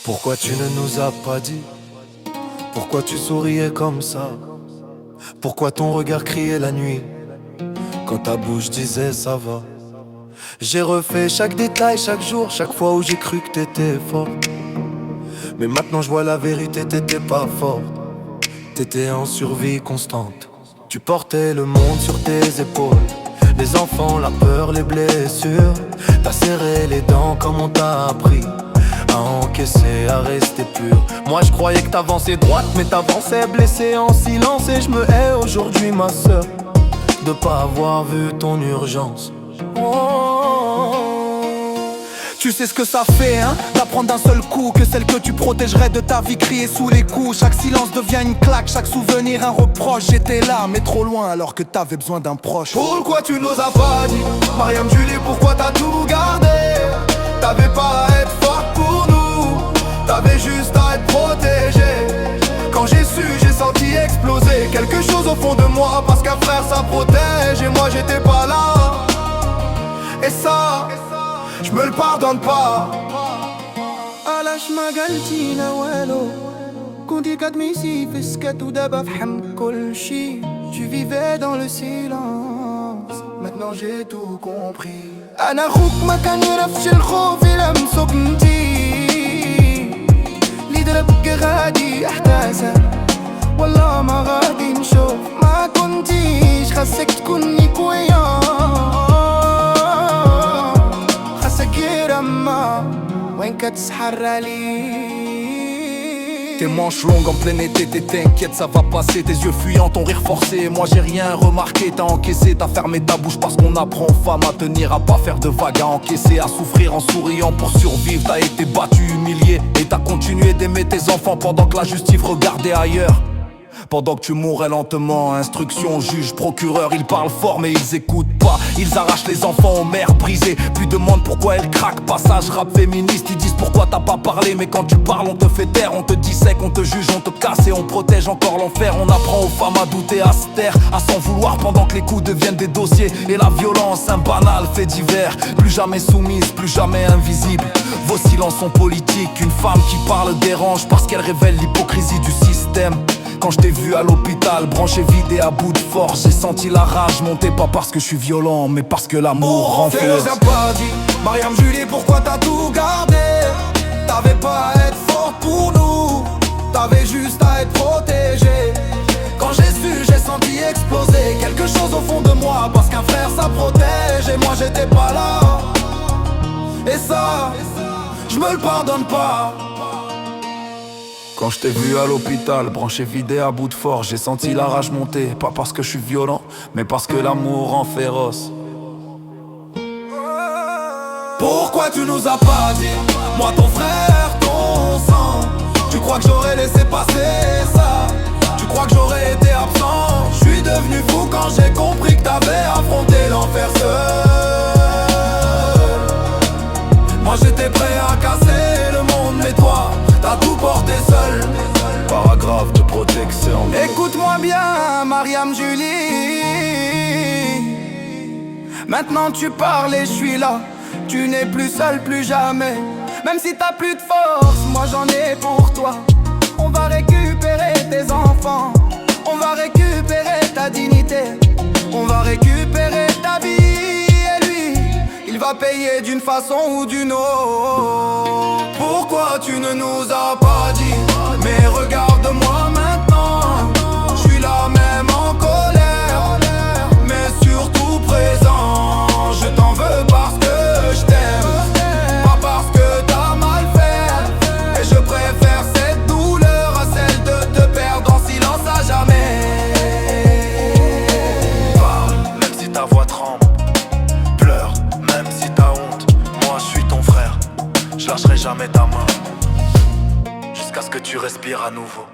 Pourquoi tu ne nous as pas dit? Pourquoi tu souriais comme ça? Pourquoi ton regard criait la nuit quand ta bouche disait ça va? J'ai refait chaque détail, chaque jour, chaque fois où j'ai cru que t'étais fort. Mais maintenant je vois la vérité, t'étais pas forte. T'étais en survie constante. Tu portais le monde sur tes épaules, les enfants, la peur, les blessures. T'as serré les dents comme on t'a appris à encaisser, à rester pur. Moi je croyais que t'avançais droite, mais t'avançais blessé en silence. Et je me hais aujourd'hui ma sœur de pas avoir vu ton urgence. Tu sais ce que ça fait, hein, d'apprendre d'un seul coup que celle que tu protégerais de ta vie criait sous les coups. Chaque silence devient une claque, chaque souvenir un reproche. J'étais là, mais trop loin alors que t'avais besoin d'un proche. Pourquoi tu nous as pas dit, Mariam Julie, pourquoi t'as tout gardé? T'avais pas à être forte pour nous, t'avais juste à être protégée. Quand j'ai su, j'ai senti exploser quelque chose au fond de moi, parce qu'un frère ça protège et moi j'étais pas là. Et ça, je me le pardonne pas. علاش ما قلتينا والو كنتي كتميسي في السكت ودابا فحمك كل شي. Tu vivais dans le silence, maintenant j'ai tout compris. أنا خوك ما كان يعرفش الخوف يلمسو بنتي اللي ضربك غادي احتاسك والله ما غادي نشوف. ما كنتيش خاصك تكوني كويان، Tes manches longues en plein été, t'inquiète ça va passer. Tes yeux fuyants, ton rire forcé. Moi j'ai rien remarqué, t'as encaissé, t'as fermé ta bouche. Parce qu'on apprend aux femmes à tenir, à pas faire de vagues, à encaisser, à souffrir en souriant pour survivre. T'as été battu, humilié, et t'as continué d'aimer tes enfants pendant que la justice regardait ailleurs. Pendant que tu mourais lentement, instruction, juge, procureur, ils parlent fort mais ils écoutent pas. Ils arrachent les enfants aux mères brisées, puis demandent pourquoi elles craquent. Passage rap féministe, ils disent pourquoi t'as pas parlé. Mais quand tu parles on te fait taire, on te dissèque, on te juge, on te casse et on protège encore l'enfer. On apprend aux femmes à douter, à se taire, à s'en vouloir pendant que les coups deviennent des dossiers. Et la violence, un banal fait divers. Plus jamais soumise, plus jamais invisible. Vos silences sont politiques, une femme qui parle dérange parce qu'elle révèle l'hypocrisie du système. Quand je t'ai vu à l'hôpital, branché vide et à bout de force, j'ai senti la rage monter, pas parce que je suis violent, mais parce que l'amour renferme. Tu nous as pas dit, Mariam Julie, pourquoi t'as tout gardé? T'avais pas à être forte pour nous, t'avais juste à être protégée. Quand j'ai su, j'ai senti exploser quelque chose au fond de moi, parce qu'un frère ça protège et moi j'étais pas là. Et ça, je me le pardonne pas. Quand je t'ai vu à l'hôpital, branché vidé à bout de force, j'ai senti la rage monter, pas parce que je suis violent, mais parce que l'amour rend féroce. Pourquoi tu nous as pas dit, moi ton frère, ton sang? Tu crois que j'aurais laissé passer ça? Tu crois que j'aurais été absent? Je suis devenu fou quand j'ai compris que t'avais affronté l'enfer seul. Moi j'étais prêt à casser le monde, mais toi t'as tout porté seul. Paragraphe de protection. Écoute-moi bien, Mariam Julie. Maintenant tu parles et je suis là. Tu n'es plus seul, plus jamais. Même si t'as plus de force, moi j'en ai pour toi. On va récupérer tes enfants, on va récupérer ta dignité, on va récupérer ta vie. Et lui, il va payer d'une façon ou d'une autre. Pourquoi tu ne nous as pas dit? Mais regarde-moi maintenant, je suis là même en colère, mais surtout présent. Je t'en veux parce que je t'aime, pas parce que t'as mal fait. Et je préfère cette douleur à celle de te perdre en silence à jamais. Parle, même si ta voix tremble. Pleure, même si t'as honte. Moi je suis ton frère, je lâcherai jamais ta main jusqu'à ce que tu respires à nouveau.